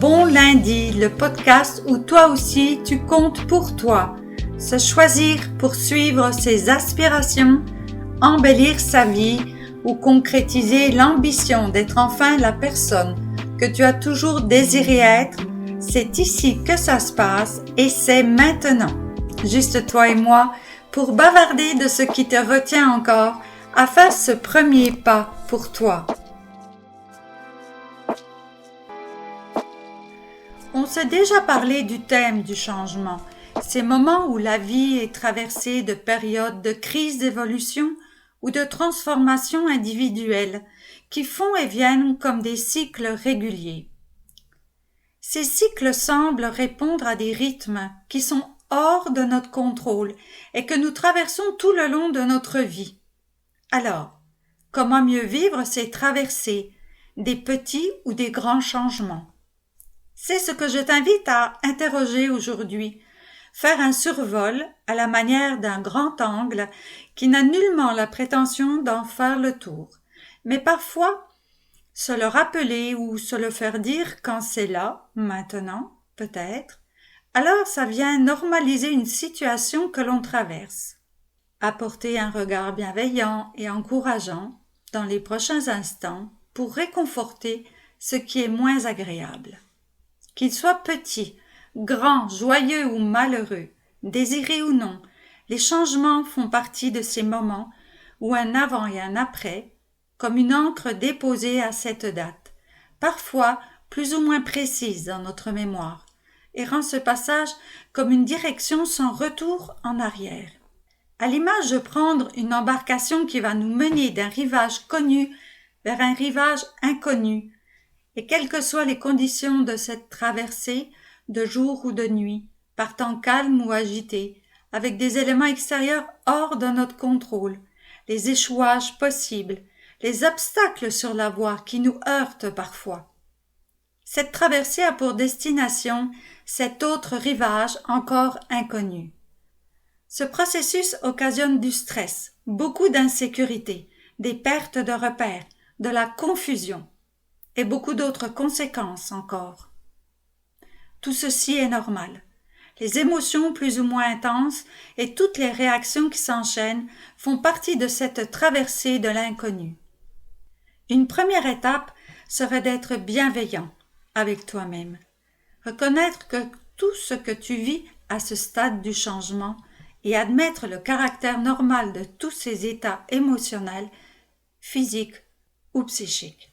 Bon lundi, le podcast où toi aussi tu comptes pour toi. Se choisir pour suivre ses aspirations, embellir sa vie ou concrétiser l'ambition d'être enfin la personne que tu as toujours désiré être, c'est ici que ça se passe et c'est maintenant. Juste toi et moi pour bavarder de ce qui te retient encore à faire ce premier pas pour toi. On s'est déjà parlé du thème du changement, ces moments où la vie est traversée de périodes de crise d'évolution ou de transformation individuelle qui font et viennent comme des cycles réguliers. Ces cycles semblent répondre à des rythmes qui sont hors de notre contrôle et que nous traversons tout le long de notre vie. Alors, comment mieux vivre ces traversées, des petits ou des grands changements? C'est ce que je t'invite à interroger aujourd'hui, faire un survol à la manière d'un grand angle qui n'a nullement la prétention d'en faire le tour, mais parfois se le rappeler ou se le faire dire quand c'est là, maintenant, peut-être, alors ça vient normaliser une situation que l'on traverse. Apporter un regard bienveillant et encourageant dans les prochains instants pour réconforter ce qui est moins agréable. Qu'il soit petit, grand, joyeux ou malheureux, désiré ou non, les changements font partie de ces moments où un avant et un après, comme une encre déposée à cette date, parfois plus ou moins précise dans notre mémoire, et rend ce passage comme une direction sans retour en arrière. À l'image de prendre une embarcation qui va nous mener d'un rivage connu vers un rivage inconnu, et quelles que soient les conditions de cette traversée, de jour ou de nuit, par temps calme ou agité, avec des éléments extérieurs hors de notre contrôle, les échouages possibles, les obstacles sur la voie qui nous heurtent parfois. Cette traversée a pour destination cet autre rivage encore inconnu. Ce processus occasionne du stress, beaucoup d'insécurité, des pertes de repères, de la confusion, et beaucoup d'autres conséquences encore. Tout ceci est normal. Les émotions plus ou moins intenses et toutes les réactions qui s'enchaînent font partie de cette traversée de l'inconnu. Une première étape serait d'être bienveillant avec toi-même. Reconnaître que tout ce que tu vis à ce stade du changement et admettre le caractère normal de tous ces états émotionnels, physiques ou psychiques.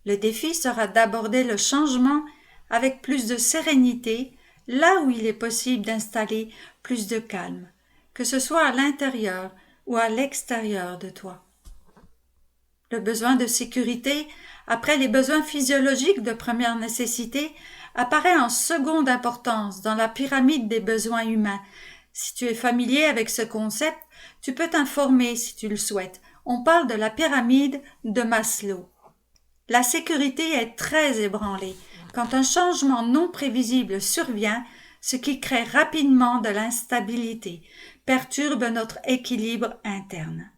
Le défi sera d'aborder le changement avec plus de sérénité, là où il est possible d'installer plus de calme, que ce soit à l'intérieur ou à l'extérieur de toi. Le besoin de sécurité, après les besoins physiologiques de première nécessité, apparaît en seconde importance dans la pyramide des besoins humains. Si tu es familier avec ce concept, tu peux t'informer si tu le souhaites. On parle de la pyramide de Maslow. La sécurité est très ébranlée quand un changement non prévisible survient, ce qui crée rapidement de l'instabilité, perturbe notre équilibre interne.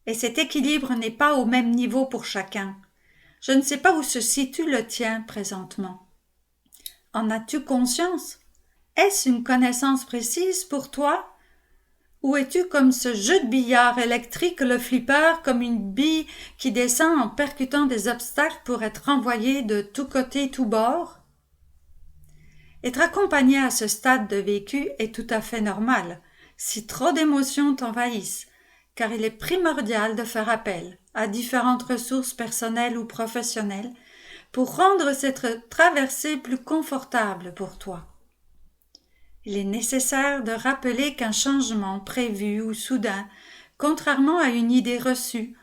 Et cet équilibre n'est pas au même niveau pour chacun. Je ne sais pas où se situe le tien présentement. En as-tu conscience? Est-ce une connaissance précise pour toi? Ou es-tu comme ce jeu de billard électrique, le flipper, comme une bille qui descend en percutant des obstacles pour être renvoyée de tous côtés, tous bords? Être accompagné à ce stade de vécu est tout à fait normal, si trop d'émotions t'envahissent, car il est primordial de faire appel à différentes ressources personnelles ou professionnelles pour rendre cette traversée plus confortable pour toi. Il est nécessaire de rappeler qu'un changement prévu ou soudain, contrairement à une idée reçue,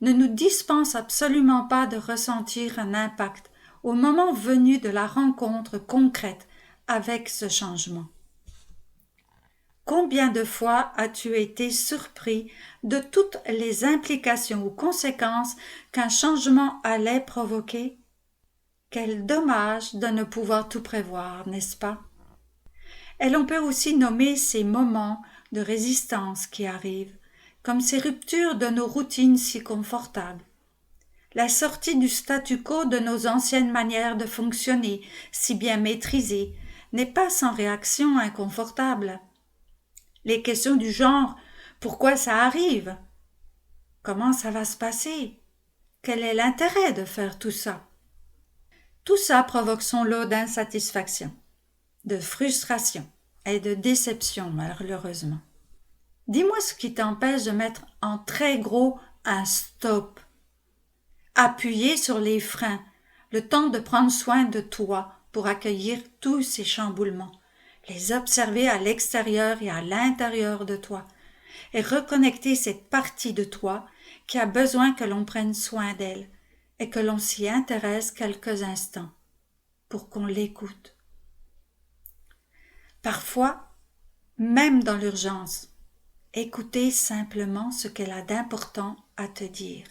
ne nous dispense absolument pas de ressentir un impact au moment venu de la rencontre concrète avec ce changement. Combien de fois as-tu été surpris de toutes les implications ou conséquences qu'un changement allait provoquer? Quel dommage de ne pouvoir tout prévoir, n'est-ce pas? Et l'on peut aussi nommer ces moments de résistance qui arrivent, comme ces ruptures de nos routines si confortables. la sortie du statu quo de nos anciennes manières de fonctionner, si bien maîtrisées, n'est pas sans réaction inconfortable. Les questions du genre « pourquoi ça arrive ?»« Comment ça va se passer ?» « Quel est l'intérêt de faire tout ça ?» Tout ça provoque son lot d'insatisfaction, de frustration et de déception, malheureusement. Dis-moi ce qui t'empêche de mettre en très gros un stop. Appuyer sur les freins, le temps de prendre soin de toi pour accueillir tous ces chamboulements, les observer à l'extérieur et à l'intérieur de toi, et reconnecter cette partie de toi qui a besoin que l'on prenne soin d'elle et que l'on s'y intéresse quelques instants pour qu'on l'écoute. Parfois, même dans l'urgence, écoutez simplement ce qu'elle a d'important à te dire.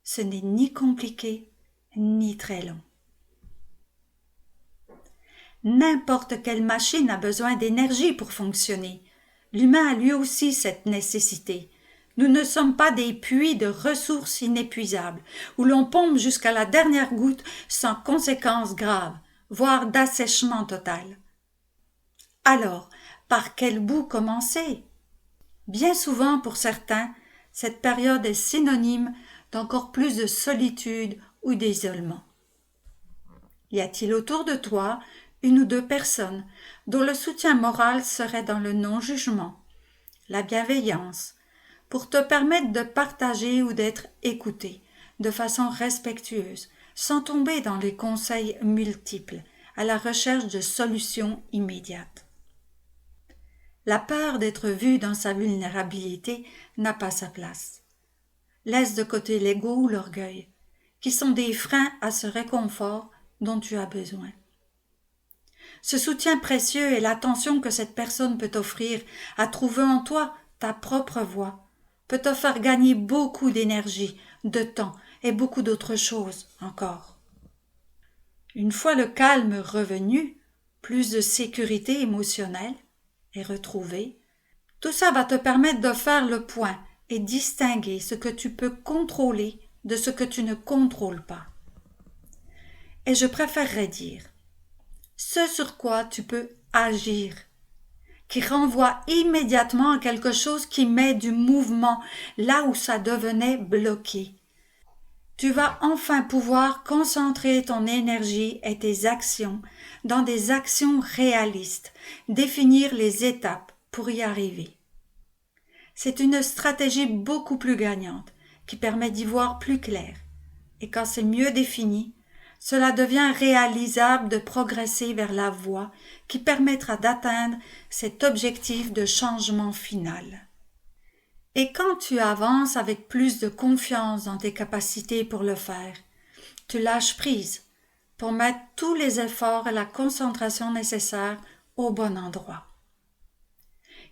Ce n'est ni compliqué, ni très long. N'importe quelle machine a besoin d'énergie pour fonctionner. L'humain a lui aussi cette nécessité. Nous ne sommes pas des puits de ressources inépuisables, où l'on pompe jusqu'à la dernière goutte sans conséquences graves, voire d'assèchement total. Alors, par quel bout commencer ? Bien souvent, pour certains, cette période est synonyme d'encore plus de solitude ou d'isolement. Y a-t-il autour de toi une ou deux personnes dont le soutien moral serait dans le non-jugement, la bienveillance, pour te permettre de partager ou d'être écouté de façon respectueuse, sans tomber dans les conseils multiples, à la recherche de solutions immédiates. La peur d'être vu dans sa vulnérabilité n'a pas sa place. Laisse de côté l'ego ou l'orgueil, qui sont des freins à ce réconfort dont tu as besoin. Ce soutien précieux et l'attention que cette personne peut t'offrir à trouver en toi ta propre voie peut te faire gagner beaucoup d'énergie, de temps et beaucoup d'autres choses encore. Une fois le calme revenu, plus de sécurité émotionnelle est retrouvée, tout ça va te permettre de faire le point et distinguer ce que tu peux contrôler de ce que tu ne contrôles pas. Et je préférerais dire ce sur quoi tu peux agir, qui renvoie immédiatement à quelque chose qui met du mouvement là où ça devenait bloqué. Tu vas enfin pouvoir concentrer ton énergie et tes actions dans des actions réalistes, définir les étapes pour y arriver. C'est une stratégie beaucoup plus gagnante qui permet d'y voir plus clair. Et quand c'est mieux défini, cela devient réalisable de progresser vers la voie qui permettra d'atteindre cet objectif de changement final. Et quand tu avances avec plus de confiance dans tes capacités pour le faire, tu lâches prise pour mettre tous les efforts et la concentration nécessaires au bon endroit.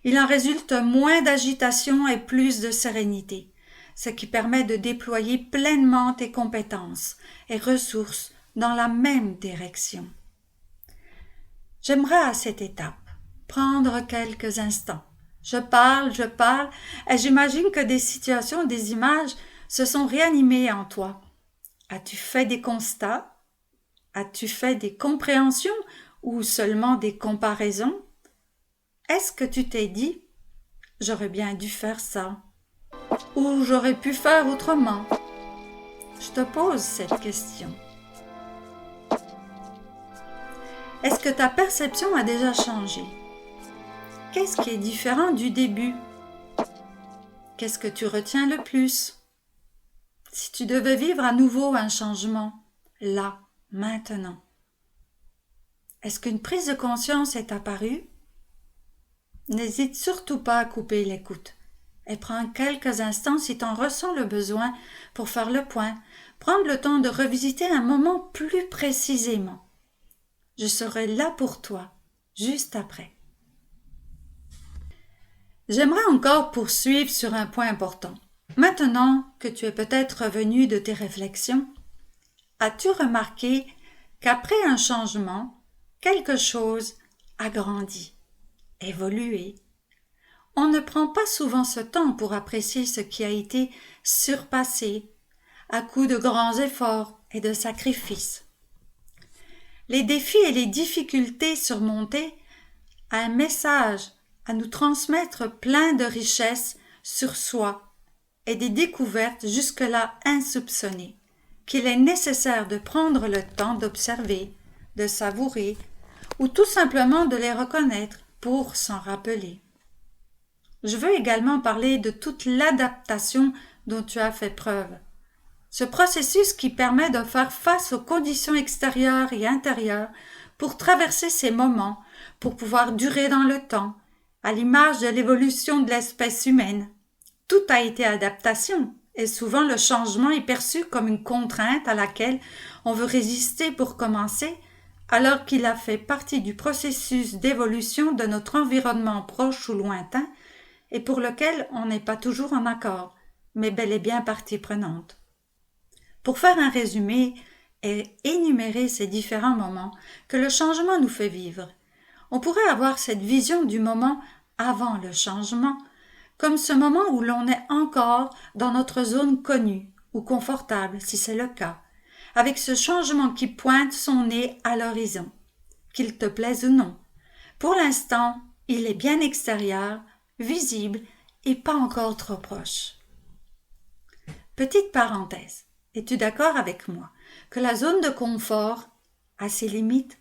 Il en résulte moins d'agitation et plus de sérénité, ce qui permet de déployer pleinement tes compétences et ressources dans la même direction. J'aimerais à cette étape prendre quelques instants. Je parle, et j'imagine que des situations, des images se sont réanimées en toi. As-tu fait des constats? As-tu fait des compréhensions ou seulement des comparaisons? Est-ce que tu t'es dit « j'aurais bien dû faire ça » ou « j'aurais pu faire autrement » ? Je te pose cette question. Est-ce que ta perception a déjà changé? Qu'est-ce qui est différent du début? Qu'est-ce que tu retiens le plus? Si tu devais vivre à nouveau un changement, là, maintenant, est-ce qu'une prise de conscience est apparue? N'hésite surtout pas à couper l'écoute et prends quelques instants si tu en ressens le besoin pour faire le point, prendre le temps de revisiter un moment plus précisément. Je serai là pour toi, juste après. J'aimerais encore poursuivre sur un point important. Maintenant que tu es peut-être revenu de tes réflexions, as-tu remarqué qu'après un changement, quelque chose a grandi, évolué? On ne prend pas souvent ce temps pour apprécier ce qui a été surpassé, à coups de grands efforts et de sacrifices. Les défis et les difficultés surmontés ont un message à nous transmettre plein de richesses sur soi et des découvertes jusque-là insoupçonnées, qu'il est nécessaire de prendre le temps d'observer, de savourer, ou tout simplement de les reconnaître pour s'en rappeler. Je veux également parler de toute l'adaptation dont tu as fait preuve. Ce processus qui permet de faire face aux conditions extérieures et intérieures pour traverser ces moments, pour pouvoir durer dans le temps, à l'image de l'évolution de l'espèce humaine. Tout a été adaptation, et souvent le changement est perçu comme une contrainte à laquelle on veut résister pour commencer, alors qu'il a fait partie du processus d'évolution de notre environnement proche ou lointain, et pour lequel on n'est pas toujours en accord, mais bel et bien partie prenante. Pour faire un résumé et énumérer ces différents moments que le changement nous fait vivre, on pourrait avoir cette vision du moment avant le changement, comme ce moment où l'on est encore dans notre zone connue ou confortable si c'est le cas, avec ce changement qui pointe son nez à l'horizon, qu'il te plaise ou non. Pour l'instant, il est bien extérieur, visible et pas encore trop proche. Petite parenthèse. Es-tu d'accord avec moi que la zone de confort a ses limites?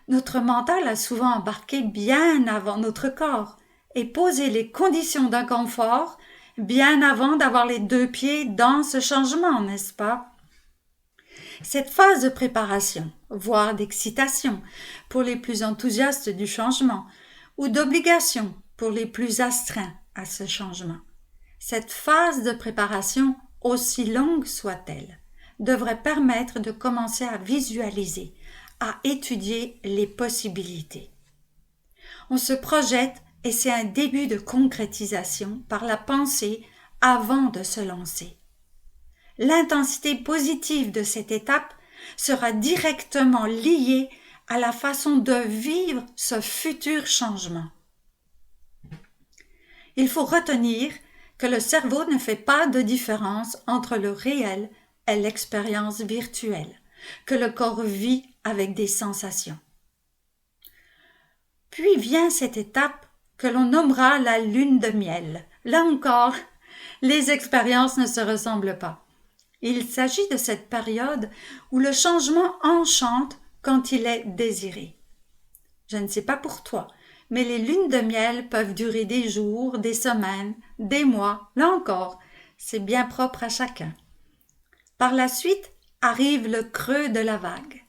Notre mental a souvent embarqué bien avant notre corps et posé les conditions d'un confort bien avant d'avoir les deux pieds dans ce changement, n'est-ce pas? Cette phase de préparation, voire d'excitation pour les plus enthousiastes du changement, ou d'obligation pour les plus astreints à ce changement. Cette phase de préparation, aussi longue soit-elle, devrait permettre de commencer à visualiser, à étudier les possibilités. On se projette et c'est un début de concrétisation par la pensée avant de se lancer. L'intensité positive de cette étape sera directement liée à la façon de vivre ce futur changement. Il faut retenir que le cerveau ne fait pas de différence entre le réel et l'expérience virtuelle, que le corps vit avec des sensations. Puis vient cette étape que l'on nommera la lune de miel. Là encore, les expériences ne se ressemblent pas. Il s'agit de cette période où le changement enchante quand il est désiré. Je ne sais pas pour toi, mais les lunes de miel peuvent durer des jours, des semaines, des mois. Là encore, c'est bien propre à chacun. Par la suite arrive le creux de la vague,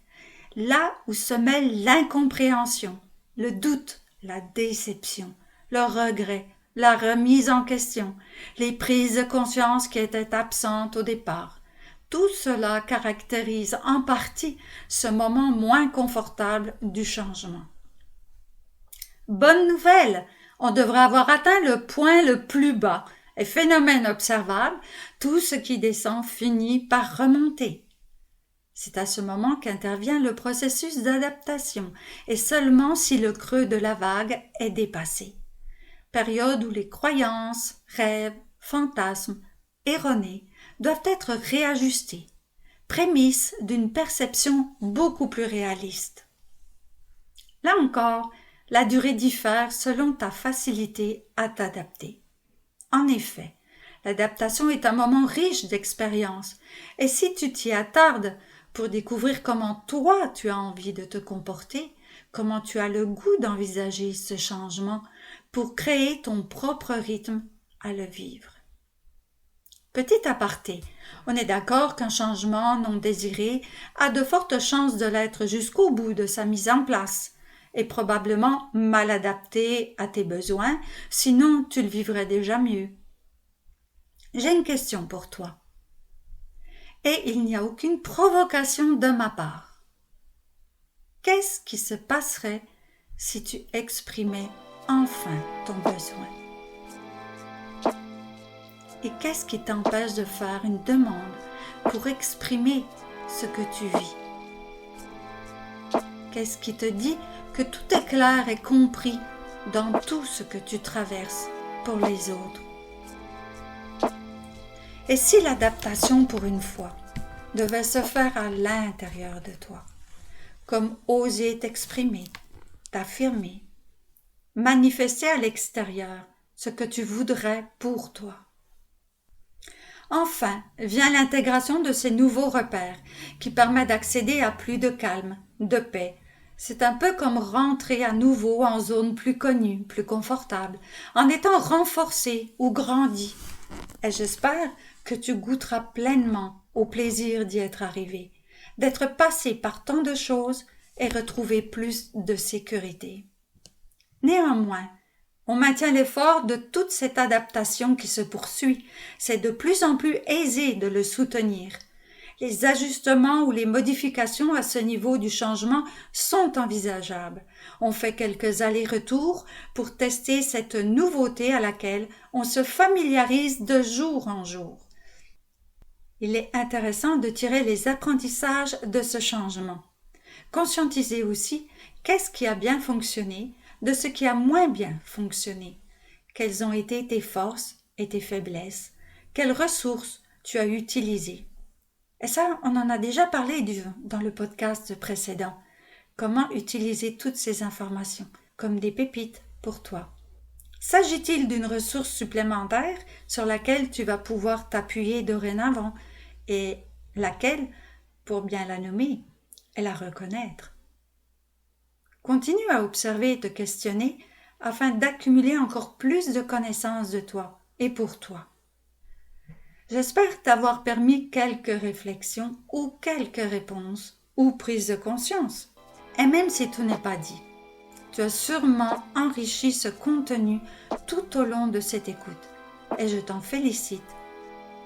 là où se mêlent l'incompréhension, le doute, la déception, le regret, la remise en question, les prises de conscience qui étaient absentes au départ. Tout cela caractérise en partie ce moment moins confortable du changement. Bonne nouvelle, on devrait avoir atteint le point le plus bas, et phénomène observable, tout ce qui descend finit par remonter. C'est à ce moment qu'intervient le processus d'adaptation, et seulement si le creux de la vague est dépassé. Période où les croyances, rêves, fantasmes, erronés doivent être réajustés, prémisse d'une perception beaucoup plus réaliste. Là encore, la durée diffère selon ta facilité à t'adapter. En effet, l'adaptation est un moment riche d'expérience, et si tu t'y attardes pour découvrir comment toi tu as envie de te comporter, comment tu as le goût d'envisager ce changement pour créer ton propre rythme à le vivre. Petit aparté, on est d'accord qu'un changement non désiré a de fortes chances de l'être jusqu'au bout de sa mise en place, et probablement mal adapté à tes besoins, sinon tu le vivrais déjà mieux. J'ai une question pour toi. Et il n'y a aucune provocation de ma part. Qu'est-ce qui se passerait si tu exprimais enfin ton besoin? Et qu'est-ce qui t'empêche de faire une demande pour exprimer ce que tu vis? Qu'est-ce qui te dit que tout est clair et compris dans tout ce que tu traverses pour les autres? Et si l'adaptation pour une fois devait se faire à l'intérieur de toi, comme oser t'exprimer, t'affirmer, manifester à l'extérieur ce que tu voudrais pour toi. Enfin, vient l'intégration de ces nouveaux repères qui permettent d'accéder à plus de calme, de paix. C'est un peu comme rentrer à nouveau en zone plus connue, plus confortable, en étant renforcé ou grandi. Et j'espère que tu goûteras pleinement au plaisir d'y être arrivé, d'être passé par tant de choses et retrouver plus de sécurité. Néanmoins, on maintient l'effort de toute cette adaptation qui se poursuit. C'est de plus en plus aisé de le soutenir. Les ajustements ou les modifications à ce niveau du changement sont envisageables. On fait quelques allers-retours pour tester cette nouveauté à laquelle on se familiarise de jour en jour. Il est intéressant de tirer les apprentissages de ce changement. Conscientiser aussi qu'est-ce qui a bien fonctionné de ce qui a moins bien fonctionné. Quelles ont été tes forces et tes faiblesses? Quelles ressources tu as utilisées? Et ça, on en a déjà parlé dans le podcast précédent. Comment utiliser toutes ces informations comme des pépites pour toi? S'agit-il d'une ressource supplémentaire sur laquelle tu vas pouvoir t'appuyer dorénavant et laquelle, pour bien la nommer, et la reconnaître? Continue à observer et te questionner afin d'accumuler encore plus de connaissances de toi et pour toi. J'espère t'avoir permis quelques réflexions ou quelques réponses ou prises de conscience. Et même si tout n'est pas dit, tu as sûrement enrichi ce contenu tout au long de cette écoute et je t'en félicite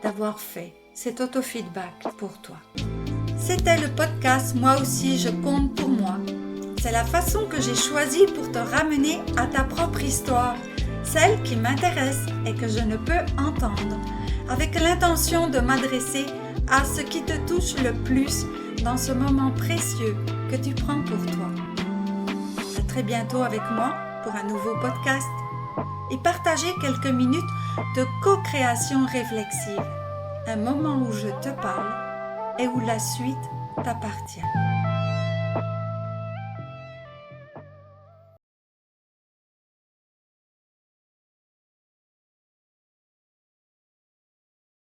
d'avoir fait cet autofeedback pour toi. C'était le podcast Moi aussi je compte pour moi. C'est la façon que j'ai choisie pour te ramener à ta propre histoire, celle qui m'intéresse et que je ne peux entendre, avec l'intention de m'adresser à ce qui te touche le plus dans ce moment précieux que tu prends pour toi. À très bientôt avec moi pour un nouveau podcast et partager quelques minutes de co-création réflexive, un moment où je te parle et où la suite t'appartient.